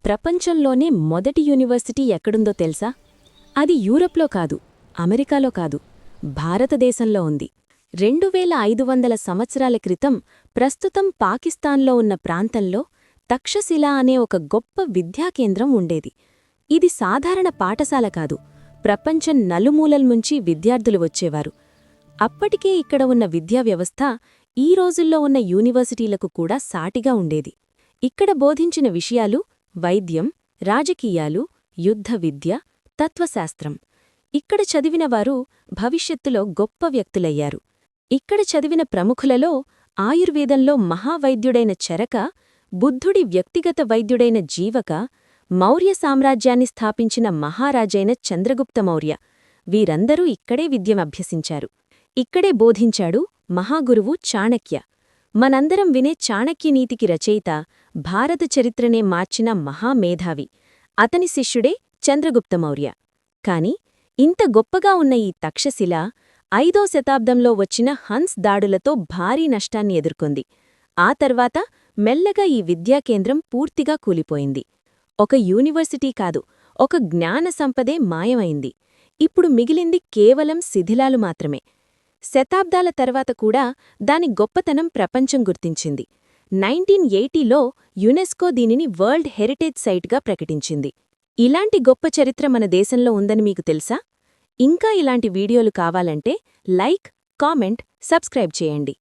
ప్రపంచంలోనే మొదటి యూనివర్సిటీ ఎక్కడుందో తెలుసా? అది యూరప్లో కాదు, అమెరికాలో కాదు, భారతదేశంలో ఉంది. 2500 సంవత్సరాల క్రితం ప్రస్తుతం పాకిస్తాన్లో ఉన్న ప్రాంతంలో తక్షశిల అనే ఒక గొప్ప విద్యాకేంద్రం ఉండేది. ఇది సాధారణ పాఠశాల కాదు, ప్రపంచం నలుమూలల్నుంచి విద్యార్థులు వచ్చేవారు. అప్పటికే ఇక్కడ ఉన్న విద్యా వ్యవస్థ ఈ రోజుల్లో ఉన్న యూనివర్సిటీలకు కూడా సాటిగా ఉండేది. ఇక్కడ బోధించిన విషయాలు వైద్యం, రాజకీయాలు, యుద్ధ విద్య, తత్వశాస్త్రం. ఇక్కడ చదివినవారు భవిష్యత్తులో గొప్ప వ్యక్తులయ్యారు. ఇక్కడ చదివిన ప్రముఖులలో ఆయుర్వేదంలో మహావైద్యుడైన చరక, బుద్ధుడి వ్యక్తిగత వైద్యుడైన జీవక, మౌర్య సామ్రాజ్యాన్ని స్థాపించిన మహారాజైన చంద్రగుప్త మౌర్య, వీరందరూ ఇక్కడే విద్యమభ్యసించారు. ఇక్కడే బోధించాడు మహాగురువు చాణక్య. మనందరం వినే చాణక్యనీతికి రచయిత, భారత చరిత్రనే మార్చిన మహామేధావి. అతని శిష్యుడే చంద్రగుప్త మౌర్య. కాని ఇంత గొప్పగా ఉన్న ఈ తక్షశిల 5వ శతాబ్దంలో వచ్చిన హన్స్ దాడులతో భారీ నష్టాన్ని ఎదుర్కొంది. ఆ తర్వాత మెల్లగా ఈ విద్యాకేంద్రం పూర్తిగా కూలిపోయింది. ఒక యూనివర్సిటీ కాదు, ఒక జ్ఞాన సంపదే మాయమైంది. ఇప్పుడు మిగిలింది కేవలం శిథిలాలు మాత్రమే. శతాబ్దాల తర్వాత కూడా దాని గొప్పతనం ప్రపంచం గుర్తించింది. 1980లో యునెస్కో దీనిని వరల్డ్ హెరిటేజ్ సైట్గా ప్రకటించింది. ఇలాంటి గొప్ప చరిత్ర మన దేశంలో ఉందని మీకు తెలుసా? ఇంకా ఇలాంటి వీడియోలు కావాలంటే లైక్, కామెంట్, సబ్స్క్రైబ్ చేయండి.